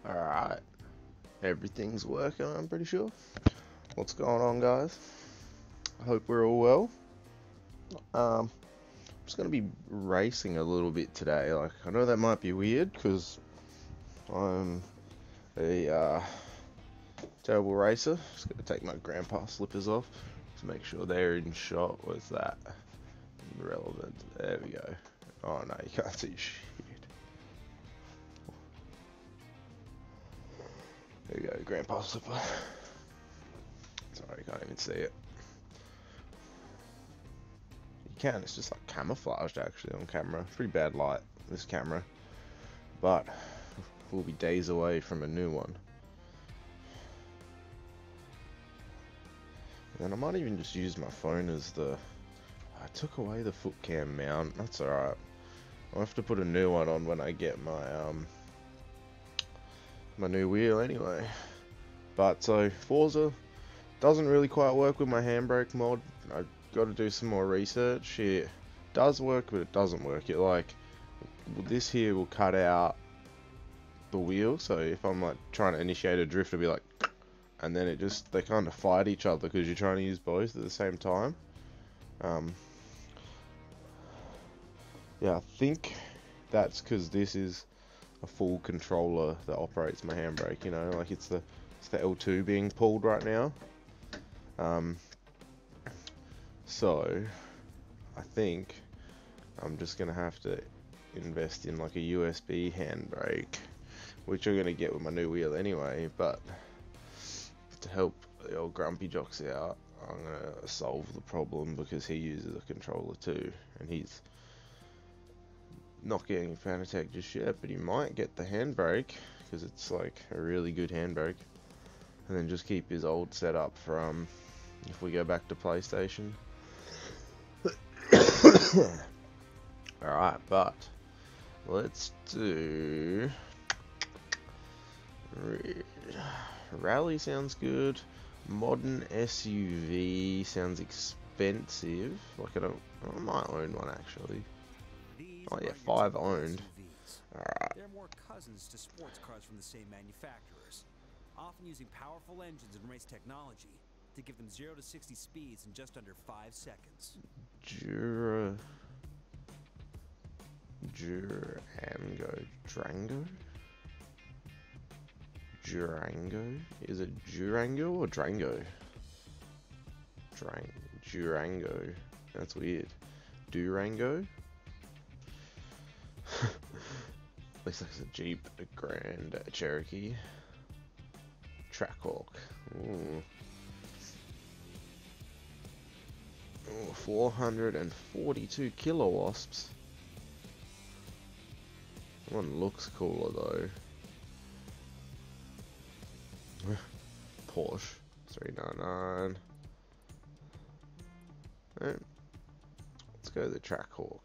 Alright, everything's working, I'm pretty sure. What's going on, guys? I hope we're all well. I'm just going to be racing a little bit today. Like, I know that might be weird because I'm a terrible racer. Just going to take my grandpa slippers off to make sure they're in shot. What's that? Relevant. There we go. Oh no, you can't see shit. There we go, grandpa slipper. Sorry, you can't even see it. You can, it's just like camouflaged actually on camera. Pretty bad light, this camera. But we'll be days away from a new one. And I might even just use my phone as the... I took away the foot cam mount, that's alright. I'll have to put a new one on when I get my my new wheel anyway. But so Forza doesn't really quite work with my handbrake mod. I've got to do some more research. It does work, but it doesn't work. It like this here will cut out the wheel, so if I'm like trying to initiate a drift, it'll be like, and then it just, they kind of fight each other because you're trying to use both at the same time. Yeah, I think that's because this is a full controller that operates my handbrake, you know, like it's the L2 being pulled right now. So I think I'm just gonna have to invest in like a USB handbrake, which I'm gonna get with my new wheel anyway, but to help the old grumpy jocks out, I'm gonna solve the problem because he uses a controller too, and he's not getting a Fanatec just yet, but he might get the handbrake because it's like a really good handbrake, and then just keep his old setup from if we go back to PlayStation. Alright, but let's do rally sounds good. Modern SUV sounds expensive. Like I might own one actually. Oh yeah, 5 owned. Alright. They're more cousins to sports cars from the same manufacturers, often using powerful engines and race technology to give them 0 to 60 speeds in just under 5 seconds. Durango? Is it Durango or Drango? Durango. That's weird. Durango? Looks like it's a Jeep, a Grand Cherokee. Trackhawk. Ooh. Ooh, 442 kilowasps. One looks cooler though. Porsche 399. Right. Let's go the Trackhawk.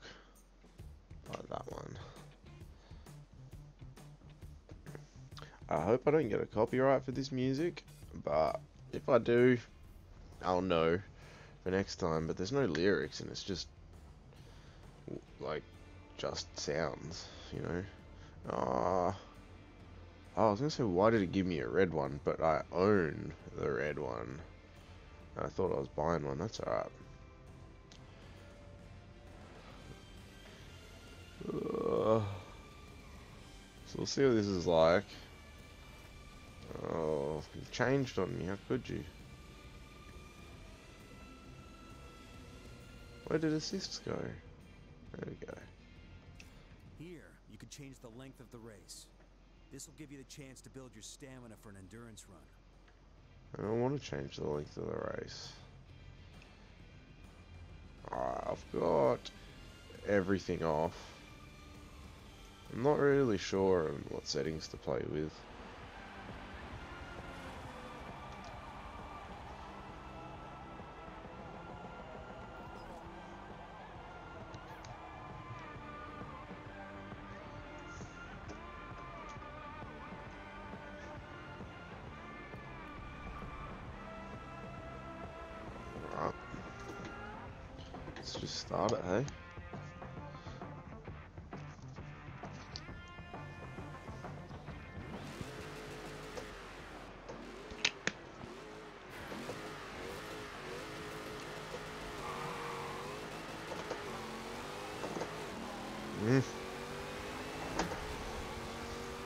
Like that one. I hope I don't get a copyright for this music, but if I do, I'll know for next time. But there's no lyrics and it's just like just sounds, you know. Oh, I was gonna say, why did it give me a red one? But I own the red one. I thought I was buying one. That's alright. So we'll see what this is like. Oh, you changed on me. How could you? Where did assists go? There we go. Here, you could change the length of the race. This will give you the chance to build your stamina for an endurance run. I don't want to change the length of the race. Alright, I've got everything off. I'm not really sure on what settings to play with. Alright. Let's just start it, hey?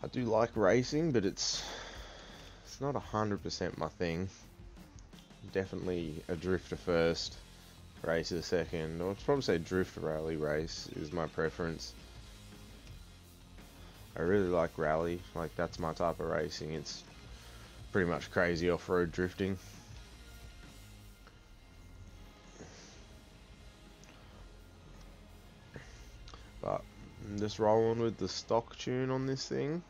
I do like racing, but it's not 100% my thing. Definitely a drifter first, racer second. Or I'd probably say drift rally race is my preference. I really like rally, like that's my type of racing. It's pretty much crazy off-road drifting. But I'm just rolling with the stock tune on this thing.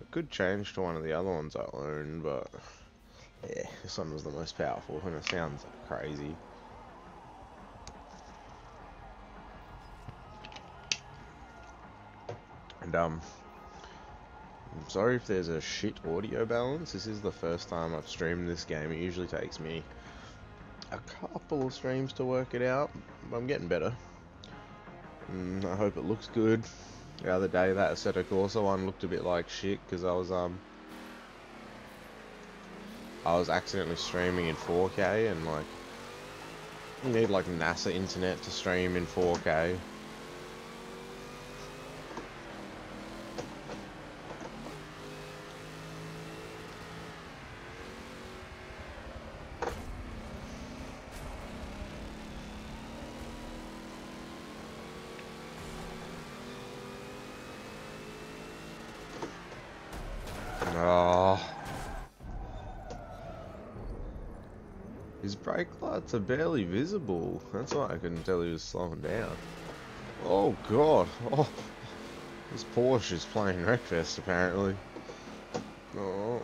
I could change to one of the other ones I own, but yeah, this one was the most powerful and it sounds crazy. And I'm sorry if there's a shit audio balance. This is the first time I've streamed this game. It usually takes me a couple of streams to work it out, but I'm getting better. And I hope it looks good. The other day that Assetto Corsa one looked a bit like shit because I was accidentally streaming in 4K, and like you need like NASA internet to stream in 4K. Oh. His brake lights are barely visible. That's why I couldn't tell he was slowing down. Oh god. Oh. This Porsche is playing Wreckfest apparently. Oh.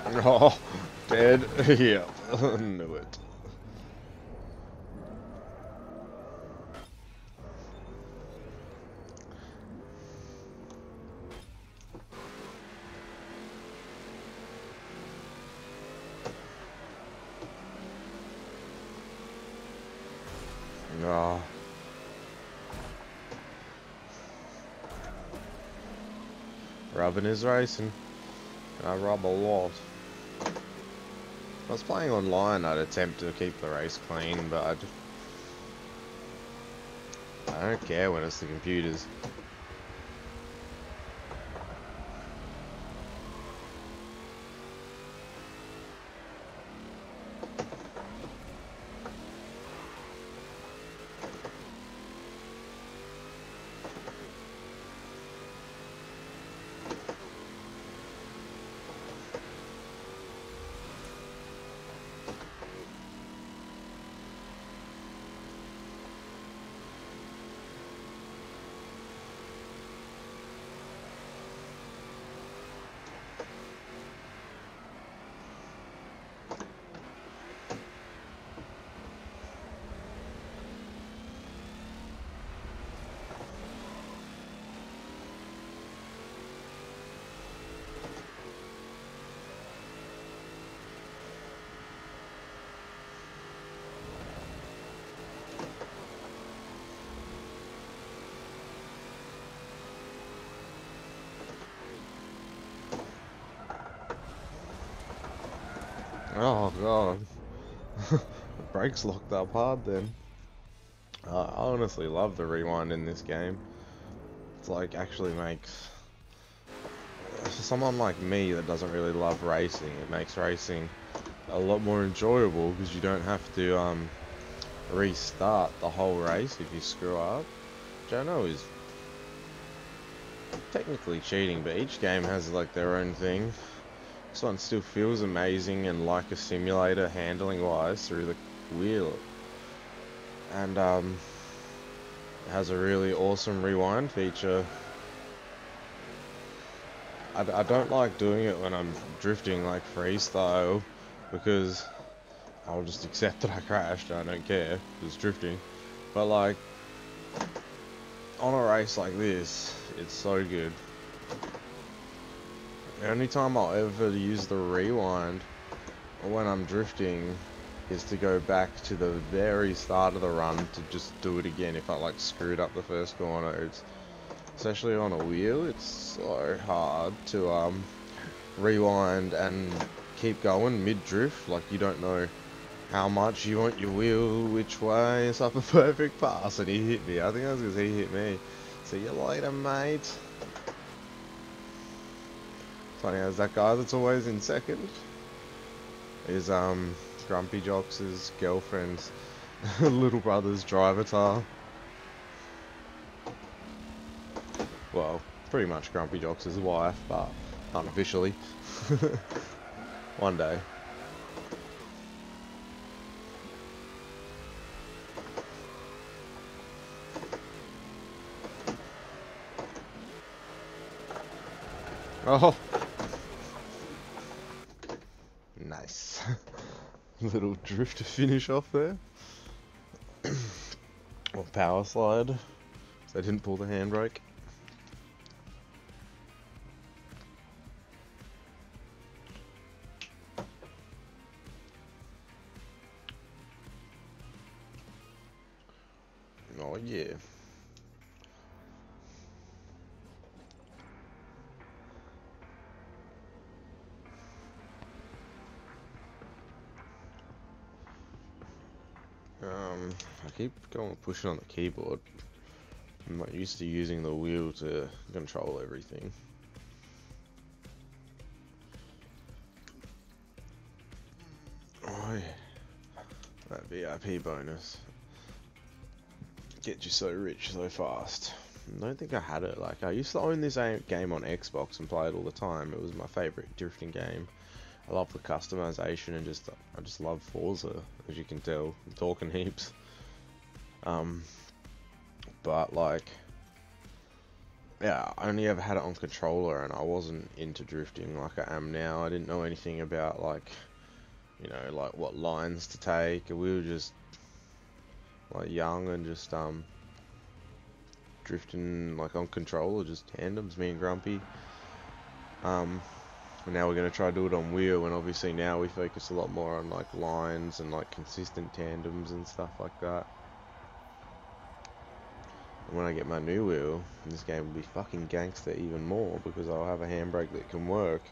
Oh, dead. Yeah, knew it. Oh. Rubbing is racing. I rub a lot. If I was playing online, I'd attempt to keep the race clean, but I don't care when it's the computers. Oh god. The brakes locked up hard then. I honestly love the rewind in this game. It's like actually makes, for someone like me that doesn't really love racing, it makes racing a lot more enjoyable because you don't have to restart the whole race if you screw up. Which I know is technically cheating, but each game has like their own thing. This one still feels amazing and like a simulator handling wise through the wheel. And it has a really awesome rewind feature. I don't like doing it when I'm drifting like freestyle because I'll just accept that I crashed. I don't care, it's drifting. But like on a race like this, it's so good. The only time I'll ever use the rewind when I'm drifting is to go back to the very start of the run to just do it again if I like screwed up the first corner. It's, especially on a wheel, it's so hard to rewind and keep going mid-drift, like you don't know how much you want your wheel, which way. It's up a perfect pass, and he hit me. I think that was because he hit me. See you later, mate. Funny as that guy that's always in second is Grumpy Jocks' girlfriend's little brother's driver tar. Well, pretty much Grumpy Jocks' wife, but unofficially. One day. Oh! Nice. Little drift to finish off there. Or power slide. So I didn't pull the handbrake. Oh yeah. I keep going pushing on the keyboard. I'm not used to using the wheel to control everything. Oh yeah. That VIP bonus. Get you so rich so fast. I don't think I had it. Like, I used to own this game on Xbox and play it all the time. It was my favorite drifting game. I love the customization and I just love Forza, as you can tell. I'm talking heaps. But like, yeah, I only ever had it on controller, and I wasn't into drifting like I am now. I didn't know anything about, like, you know, like what lines to take. We were just like young and just drifting like on controller, just tandems, me and Grumpy. Now we're going to try to do it on wheel, and obviously now we focus a lot more on like lines and like consistent tandems and stuff like that. And when I get my new wheel, this game will be fucking gangster even more, because I'll have a handbrake that can work.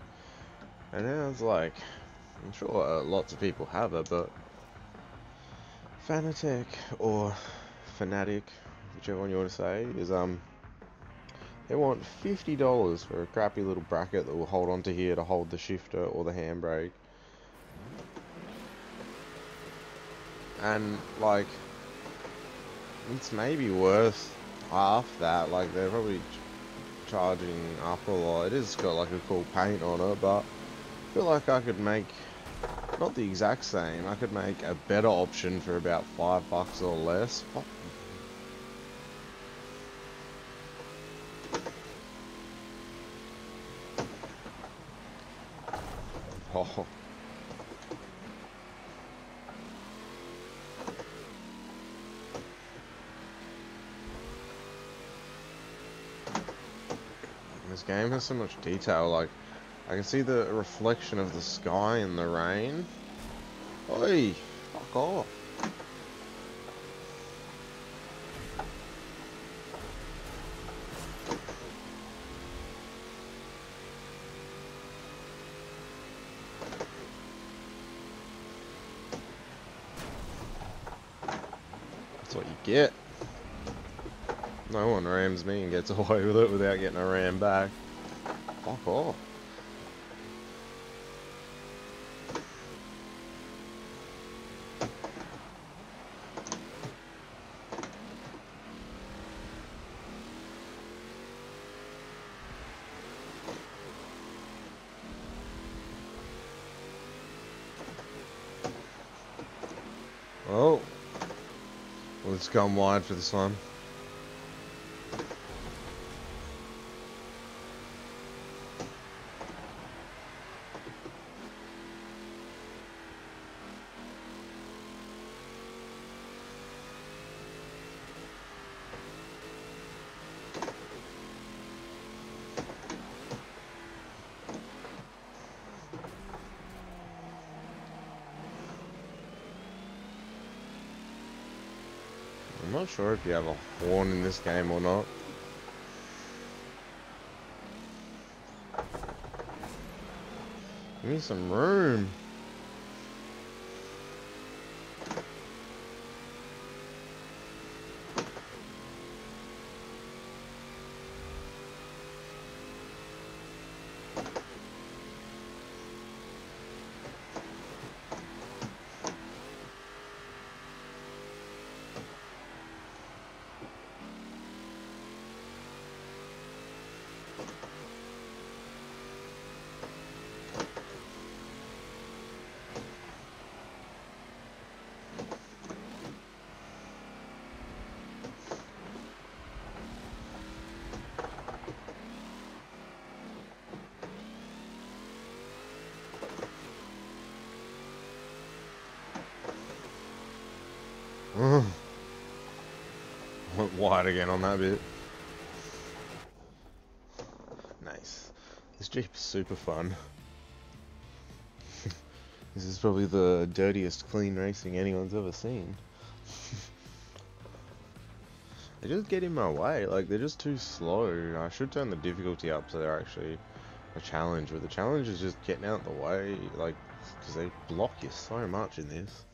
And now it's like, I'm sure lots of people have it, but Fanatec or Fanatic, whichever one you want to say, is they want $50 for a crappy little bracket that will hold onto here to hold the shifter or the handbrake. And like, it's maybe worth half that. Like, they're probably charging up a lot. It has got like a cool paint on it, but I feel like I could make, not the exact same, I could make a better option for about $5 or less. Oh. This game has so much detail. Like, I can see the reflection of the sky in the rain. Oi, fuck off. That's what you get. No one rams me and gets away with it without getting a ram back. Fuck off. Oh, let's go wide for this one. I'm not sure if you have a horn in this game or not. Give me some room. Went wide again on that bit. Nice. This Jeep is super fun. This is probably the dirtiest clean racing anyone's ever seen. They just get in my way, like they're just too slow. I should turn the difficulty up so they're actually a challenge, but the challenge is just getting out of the way, like, because they block you so much in this.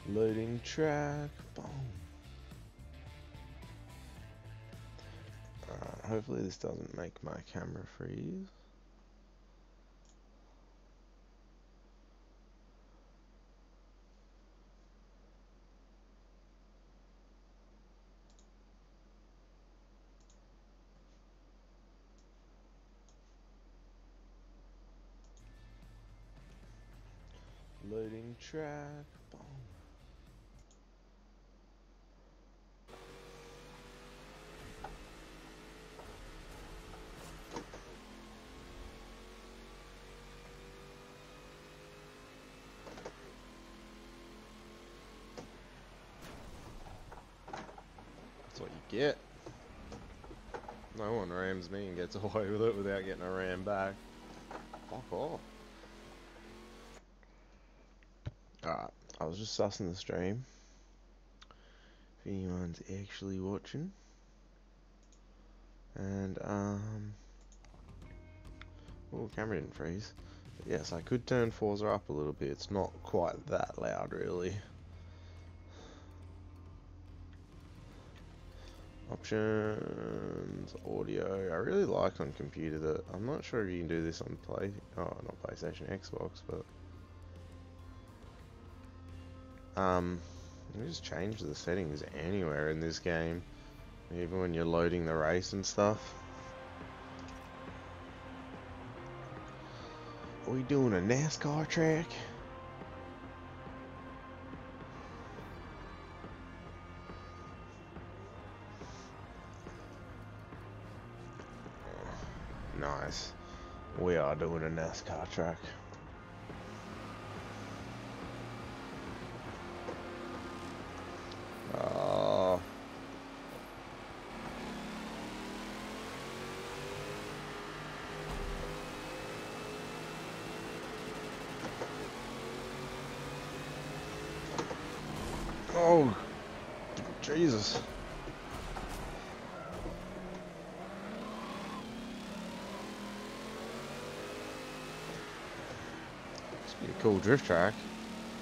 Loading track, boom. Hopefully this doesn't make my camera freeze. Loading track, boom. That's what you get. No one rams me and gets away with it without getting a ram back. Fuck off. Alright, I was just sussing the stream. If anyone's actually watching. And, oh, camera didn't freeze. But yes, I could turn Forza up a little bit. It's not quite that loud, really. Options, audio. I really like on computer that I'm not sure if you can do this on not PlayStation, Xbox, but you just change the settings anywhere in this game, even when you're loading the race and stuff. Are we doing a NASCAR track? Nice. We are doing a NASCAR track. Oh, Jesus. It's be a cool drift track.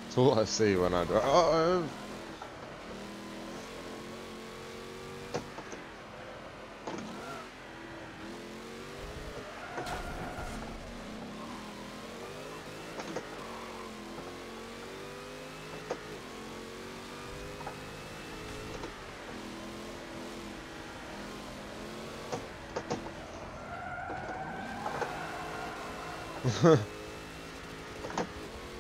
That's all I see when I drive. Oh,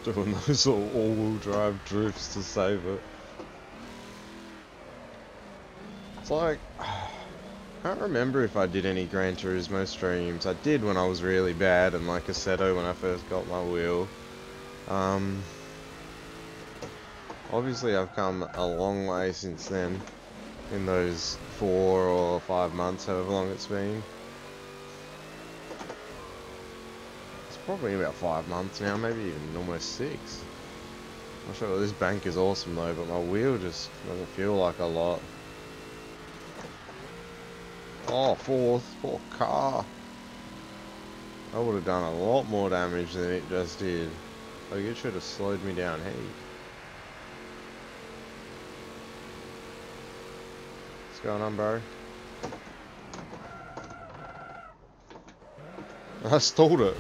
doing those all-wheel drive drifts to save it. It's like, I can't remember if I did any Gran Turismo streams. I did when I was really bad, and like Assetto when I first got my wheel. Obviously I've come a long way since then, in those 4 or 5 months, however long it's been. It's probably about 5 months now, maybe even almost 6. I'm sure this bank is awesome though, but my wheel just doesn't feel like a lot. Oh, poor car. I would have done a lot more damage than it just did. Like, it should have slowed me down heap. What's going on, bro? I stalled it.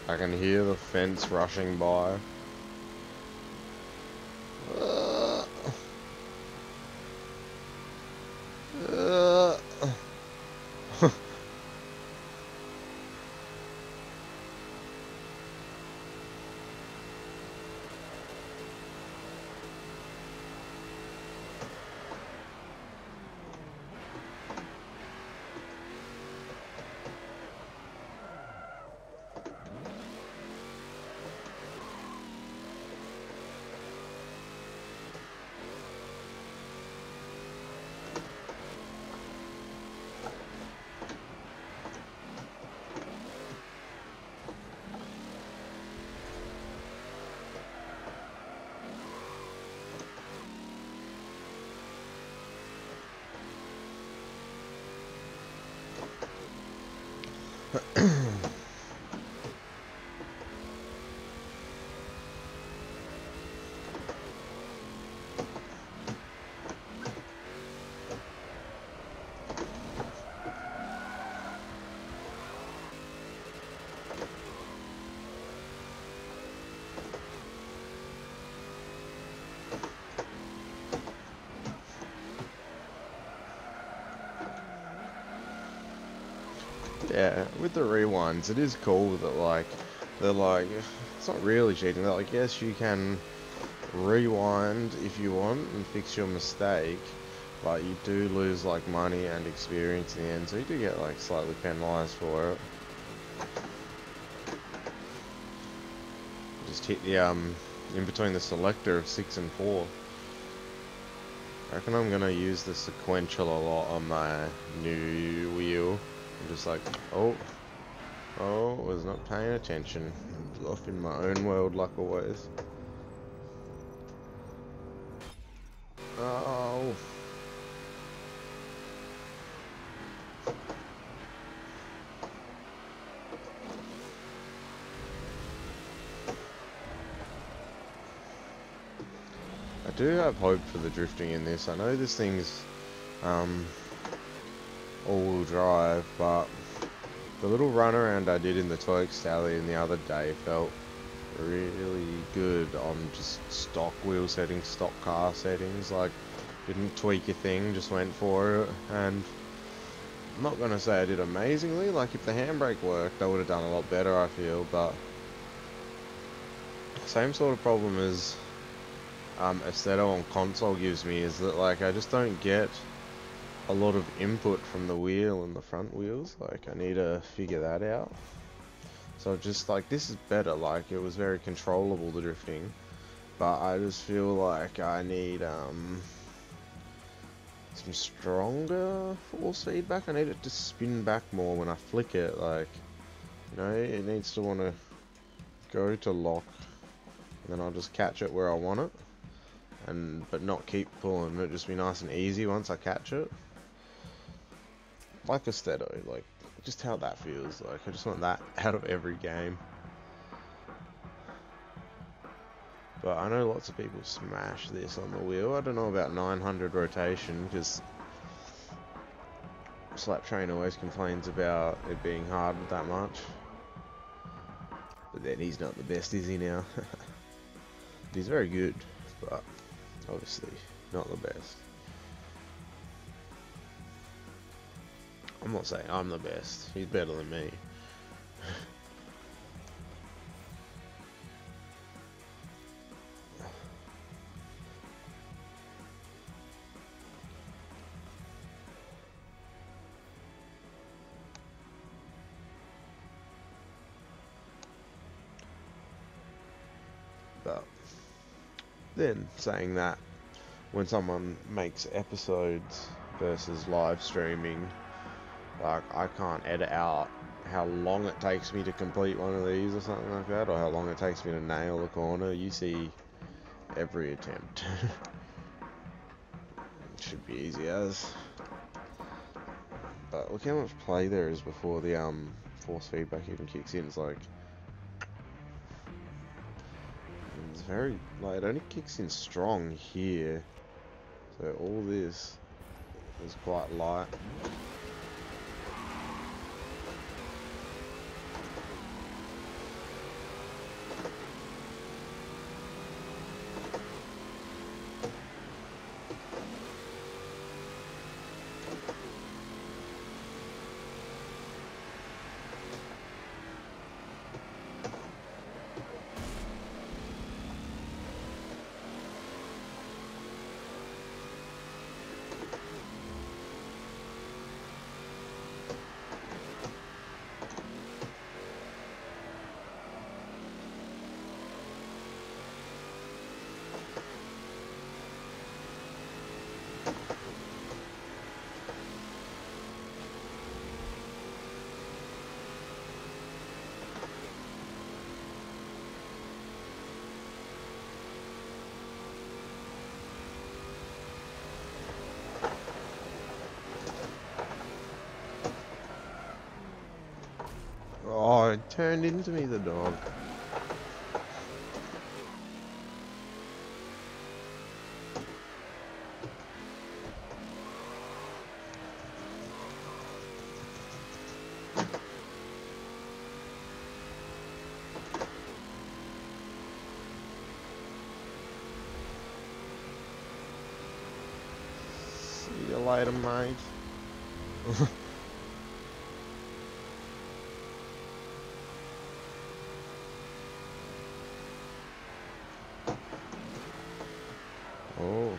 I can hear the fence rushing by. Uh, uh. Yeah, with the rewinds, it is cool that, like, they're like, it's not really cheating. They're like, yes, you can rewind if you want and fix your mistake, but you do lose, like, money and experience in the end, so you do get, like, slightly penalised for it. Just hit the, in between the selector of 6 and 4. I reckon I'm gonna use the sequential a lot on my new wheel. I'm just like, oh, was not paying attention. I'm off in my own world like always. Oh. I do have hope for the drifting in this. I know this thing's all-wheel drive, but the little run around I did in the Toy Stallion the other day felt really good on just stock wheel settings, stock car settings. Like, didn't tweak a thing, just went for it. And I'm not gonna say I did amazingly. Like, if the handbrake worked, I would have done a lot better, I feel. But same sort of problem as Aestheto on console gives me is that, like, I just don't get a lot of input from the wheel and the front wheels. Like, I need to figure that out. So just like, this is better. Like, it was very controllable, the drifting, but I just feel like I need some stronger force feedback. I need it to spin back more when I flick it. Like, you know, it needs to want to go to lock, and then I'll just catch it where I want it, but not keep pulling. It'll just be nice and easy once I catch it. Like Aestheto, like, just how that feels. Like, I just want that out of every game. But I know lots of people smash this on the wheel. I don't know about 900 rotation, because Slap Train always complains about it being hard with that much. But then he's not the best, is he now? He's very good, but obviously not the best. I'm not saying I'm the best. He's better than me. Then saying that, when someone makes episodes versus live streaming, like I can't edit out how long it takes me to complete one of these or something like that, or how long it takes me to nail the corner. You see every attempt. It should be easy as. But look how much play there is before the force feedback even kicks in. It's like, it's very, like, it only kicks in strong here. So all this is quite light. Oh, it turned into me, the dog. See you later, mate. Oh.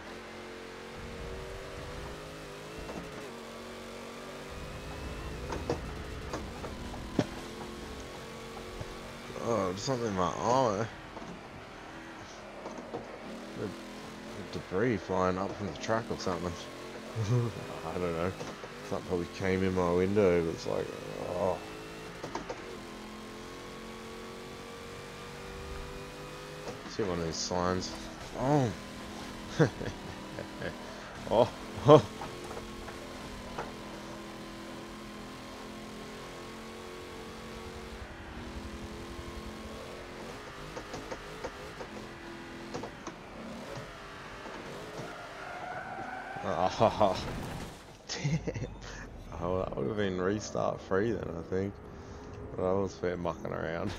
Oh, there's something in my eye. The debris flying up from the track or something. I don't know. Something probably came in my window, but it's like, oh. See one of these signs. Oh. Oh. Oh. Oh, oh, that would have been restart free then, I think. But I was fair mucking around.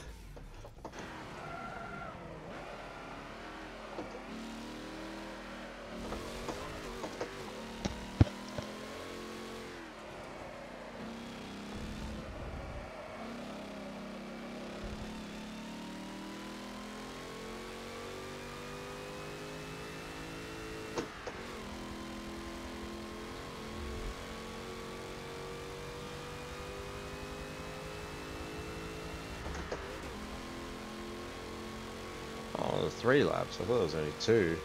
Oh, there's 3 laps. I thought there was only 2.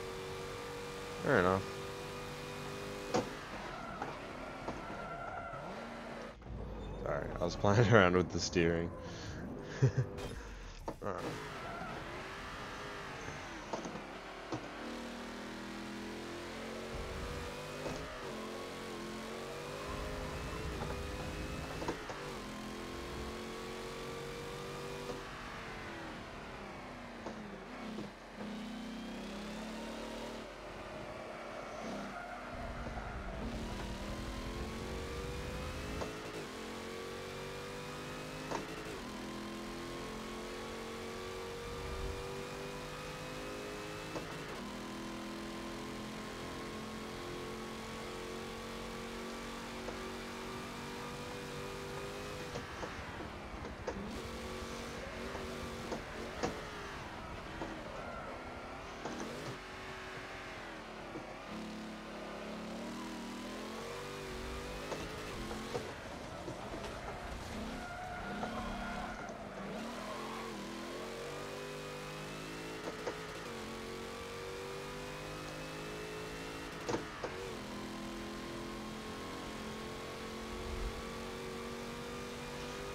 Fair enough. Sorry, I was playing around with the steering. Alright.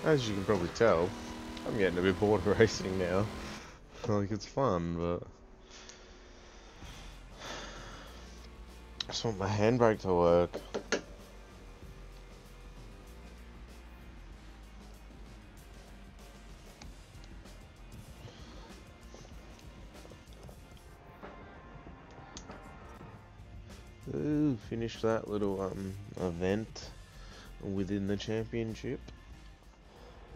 As you can probably tell, I'm getting a bit bored of racing now. Like, it's fun, but I just want my handbrake to work. Ooh, finished that little event within the championship.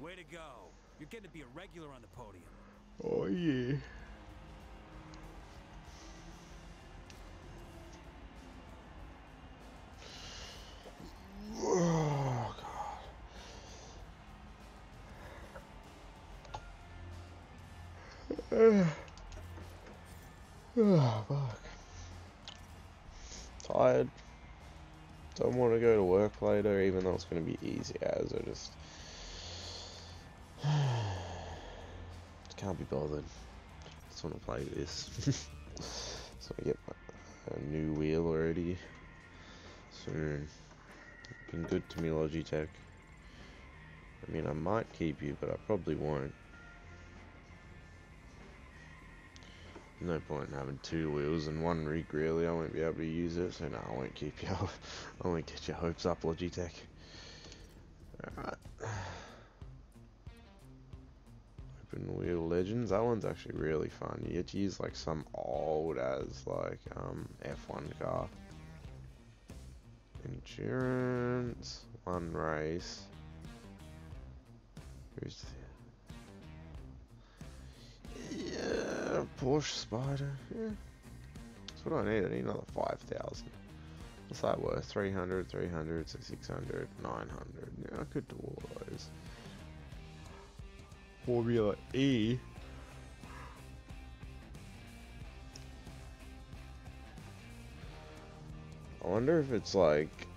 Way to go. You're getting to be a regular on the podium. Oh yeah. Oh god. Oh fuck. Tired. Don't want to go to work later, even though it's going to be easy as I just can't be bothered. Just want to play this. So I get a new wheel already soon. Been good to me, Logitech. I mean, I might keep you, but I probably won't. No point in having two wheels and one rig, really. I won't be able to use it, so no, I won't keep you up. I won't get your hopes up, Logitech. Alright. Open Wheel Legends. That one's actually really fun. You get to use like some old as like F1 car. Endurance. One race. Who's yeah, Porsche Spider. Yeah. That's what I need. I need another 5,000. What's that worth? 300, 300, 600, 900. Yeah, I could do all those. Formula E. I wonder if it's like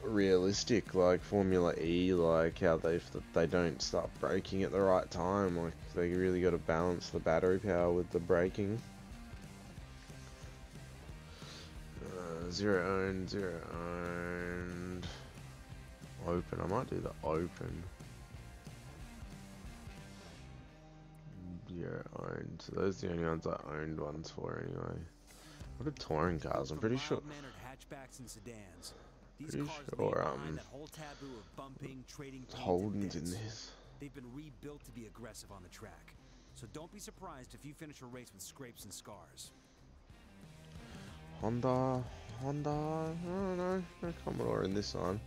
realistic, like Formula E, like how they don't start braking at the right time. Like they really got to balance the battery power with the braking. Zero owned, zero owned. Open. I might do the open. Zero owned. So those are the only ones I owned ones for anyway. What are touring cars? I'm pretty sure. Hatchbacks and sedans. Pretty sure Holden's in this. They've been rebuilt to be aggressive on the track. So don't be surprised if you finish a race with scrapes and scars. Honda, I don't know, no Commodore in this one.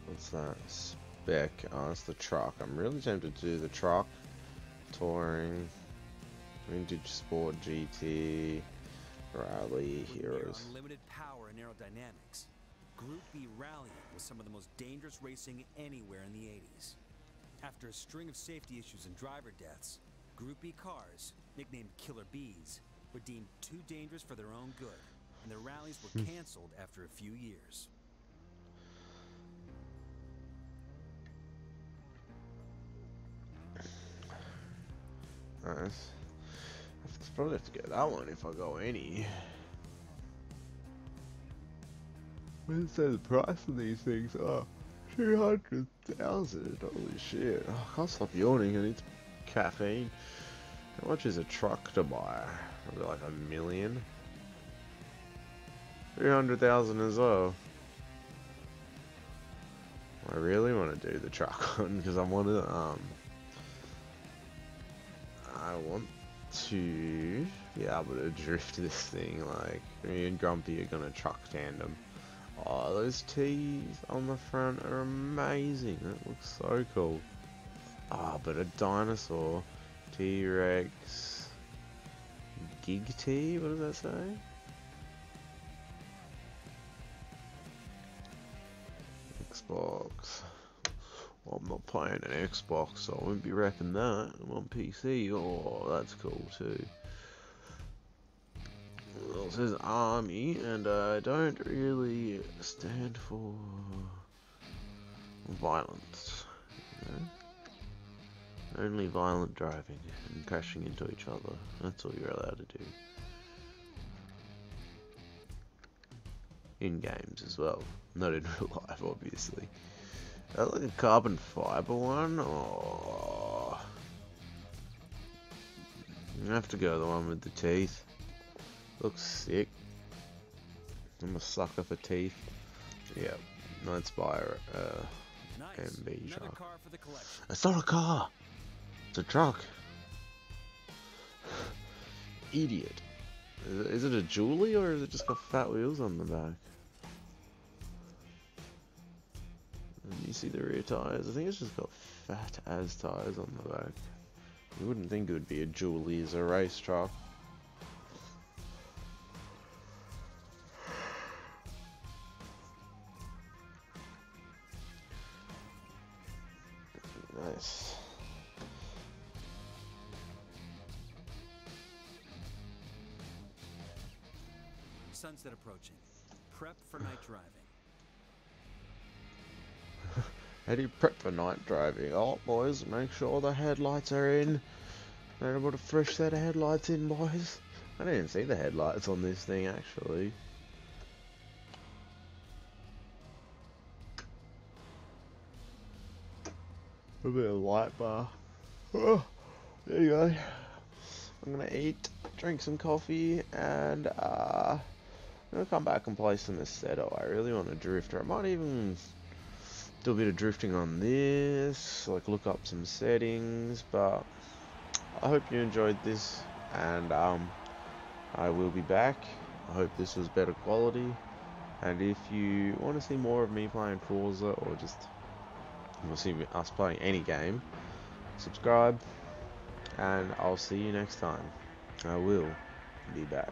What's that? Spec, oh, it's the truck. I'm really tempted to do the truck, touring, vintage sport GT, rally, heroes. Unlimited power and aerodynamics. Group B rallying was some of the most dangerous racing anywhere in the 80s. After a string of safety issues and driver deaths, Group B cars, nicknamed Killer Bees, were deemed too dangerous for their own good, and their rallies were canceled after a few years. Nice. I probably have to get that one if I go any. Where's the price of these things? Oh, 200,000. Holy shit. Oh, I can't stop yawning. I need caffeine. How much is a truck to buy? Probably like $1 million. 300,000 as well. I really want to do the truck one because I want to be able to drift this thing. Like me and Grumpy are gonna truck tandem. Oh, those T's on the front are amazing. That looks so cool. Ah, but a dinosaur, T-Rex, Gig T. What does that say? Xbox. Well, I'm not playing an Xbox, so I won't be repping that. I'm on PC. Oh, that's cool too. Well, it says Army, and I don't really stand for violence. You know? Only violent driving and crashing into each other. That's all you're allowed to do. in games as well, not in real life, obviously. Like a carbon fiber one, or I have to go the one with the teeth. Looks sick. I'm a sucker for teeth. Yeah, that's by Nice. MB Another truck. car for the collection. It's not a car. It's a truck. Idiot. Is it a dually or is it just got fat wheels on the back? And you see the rear tires? I think it's just got fat as tires on the back. You wouldn't think it would be a dually as a race truck. Nice. Sunset approaching. Prep for night driving. How do you prep for night driving? Oh, boys, make sure the headlights are in. Better put a fresh set of headlights in, boys. I didn't even see the headlights on this thing, actually. A bit of light bar. Oh, there you go. I'm gonna eat, drink some coffee, and I'm gonna come back and play some Assetto. I really want to drift, or I might even do a bit of drifting on this, like look up some settings. But I hope you enjoyed this, and I will be back. I hope this was better quality, and if you want to see more of me playing Forza, or just see us playing any game, subscribe, and I'll see you next time. I will be back.